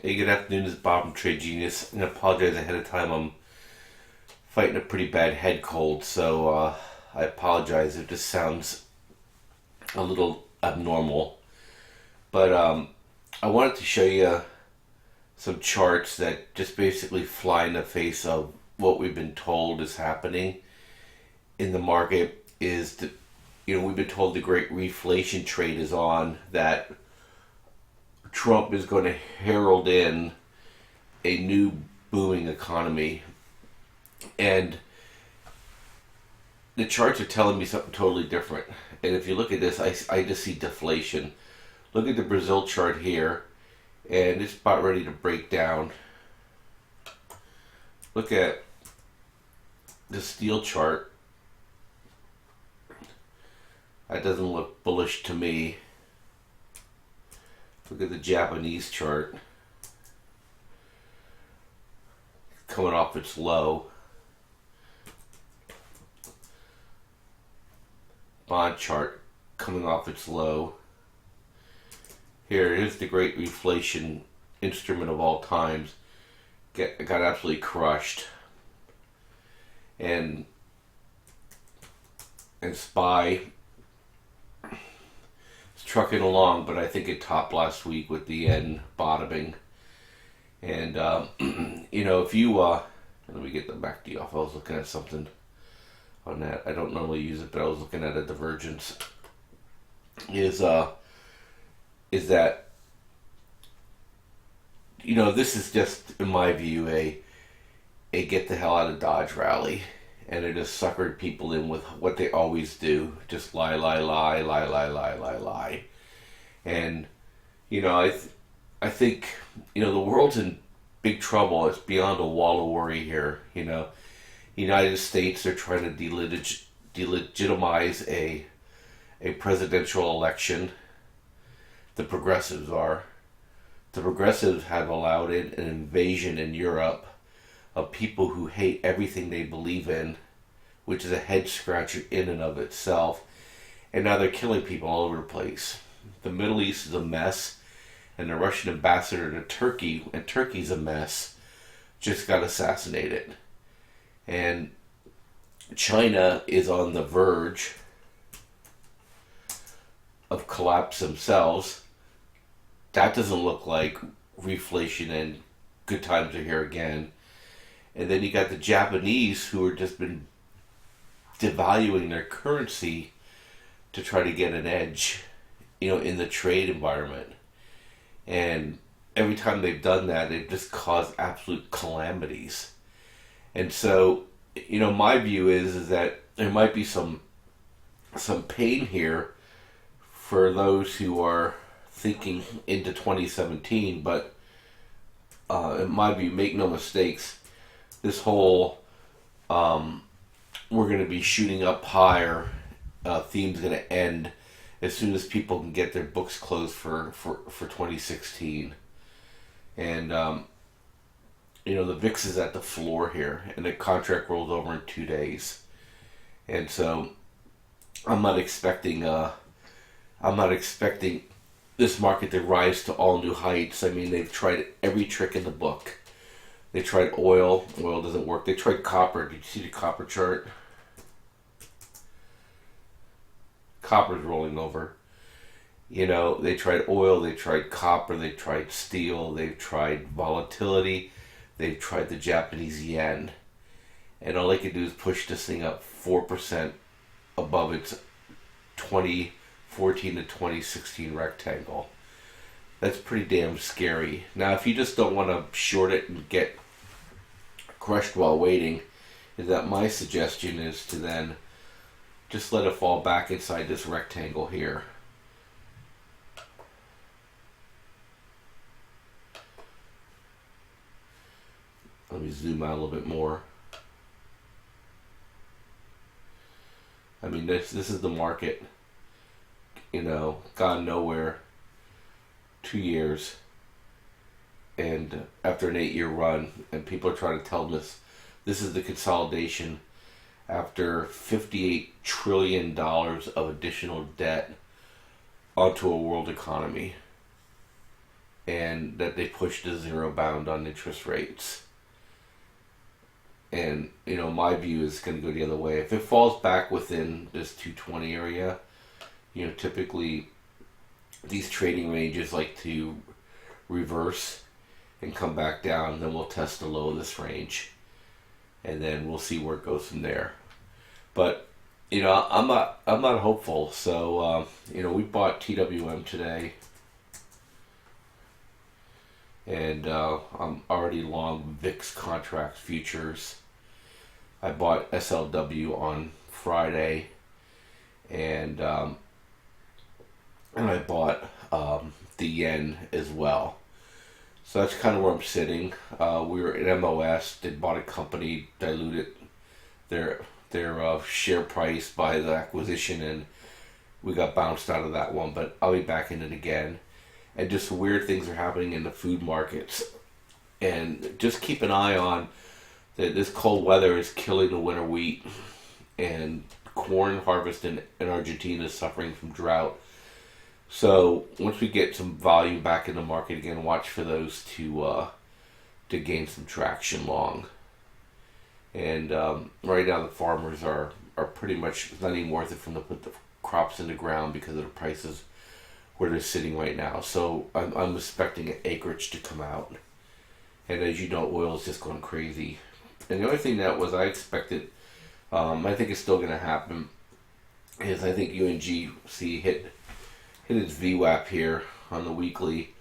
Hey, good afternoon. This is Bob from Trade Genius. And I apologize ahead of time. I'm fighting a pretty bad head cold, so I apologize if this sounds a little abnormal. But I wanted to show you some charts that just basically fly in the face of what we've been told is happening in the market. Is that we've been told the great reflation trade is on, that Trump is going to herald in a new booming economy. And the charts are telling me something totally different. And if you look at this, I just see deflation. Look at the Brazil chart here, and it's about ready to break down. Look at the steel chart. That doesn't look bullish to me. Look at the Japanese chart. Coming off its low. Bond chart coming off its low. Here is the great reflation instrument of all times. Got absolutely crushed. And SPY is trucking along, but I think it topped last week with the yen bottoming. And if you let me get the MACD off. I was looking at something on that. I don't normally use it, but I was looking at a divergence. Is that this is just, in my view, a get the hell out of Dodge rally, and it has suckered people in with what they always do: just lie, lie, lie, lie, lie, lie, lie, lie. And I think the world's in big trouble. It's beyond a wall of worry here. United States are trying to delegitimize a presidential election. The progressives are. The progressives have allowed an invasion in Europe of people who hate everything they believe in, which is a head scratcher in and of itself. And now they're killing people all over the place. The Middle East is a mess, and the Russian ambassador to Turkey, and Turkey's a mess, just got assassinated. And China is on the verge of collapse themselves. That doesn't look like reflation and good times are here again. And then you got the Japanese, who have just been devaluing their currency to try to get an edge, in the trade environment. And every time they've done that, they've just caused absolute calamities. And so, my view is that there might be some pain here for those who are thinking into 2017. But in my view, make no mistakes, this whole we're going to be shooting up higher theme's going to end as soon as people can get their books closed for 2016. And the VIX is at the floor here, and the contract rolls over in 2 days. And so I'm not expecting this market to rise to all new heights. I mean, they've tried every trick in the book. They tried oil. Oil doesn't work. They tried copper. Did you see the copper chart? Copper's rolling over. They tried oil. They tried copper. They tried steel. They've tried volatility. They've tried the Japanese yen. And all they could do is push this thing up 4% above its 2014 to 2016 rectangle. That's pretty damn scary. Now, if you just don't want to short it and get crushed while waiting, is that my suggestion is to then just let it fall back inside this rectangle here. Let me zoom out a little bit more. I mean, this is the market. Gone nowhere. 2 years. And after an 8-year run, and people are trying to tell them this is the consolidation after $58 trillion of additional debt onto a world economy. and that they pushed a zero bound on interest rates. And my view is going to go the other way. If it falls back within this 220 area, typically these trading ranges like to reverse and come back down. Then we'll test the low of this range, and then we'll see where it goes from there. But I'm not hopeful. So we bought TWM today, and I'm already long VIX contract futures. I bought SLW on Friday, and I bought the yen as well. So that's kind of where I'm sitting. We were at MOS. They bought a company, diluted their share price by the acquisition, and we got bounced out of that one. But I'll be back in it again. And just weird things are happening in the food markets. And just keep an eye on that. This cold weather is killing the winter wheat, and corn harvest in Argentina is suffering from drought. So once we get some volume back in the market again, watch for those to gain some traction long. And right now the farmers are pretty much not even worth it from to put the crops in the ground because of the prices where they're sitting right now. So I'm expecting acreage to come out. And as you know, oil is just going crazy. And the only thing that was I expected, I think it's still going to happen, is I think UNGC hit its VWAP here on the weekly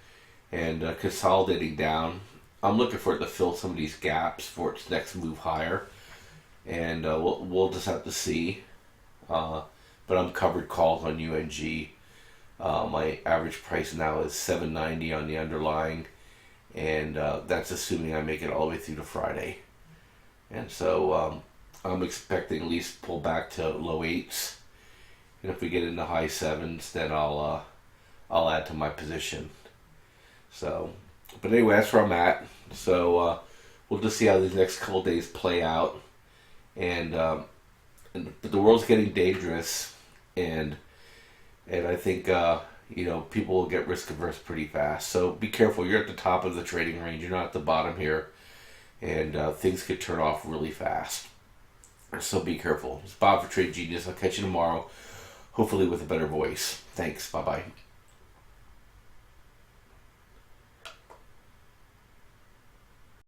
and consolidating down. I'm looking for it to fill some of these gaps for its next move higher. And we'll just have to see. But I'm covered calls on UNG. My average price now is $7.90 on the underlying, and that's assuming I make it all the way through to Friday. And so I'm expecting at least pull back to low 8s, and if we get into high 7s, then I'll add to my position. So, but anyway, that's where I'm at. So we'll just see how these next couple days play out, and the world's getting dangerous, and I think, people will get risk averse pretty fast. So be careful. You're at the top of the trading range. You're not at the bottom here. And things could turn off really fast. So be careful. It's Bob for Trade Genius. I'll catch you tomorrow, hopefully with a better voice. Thanks. Bye-bye.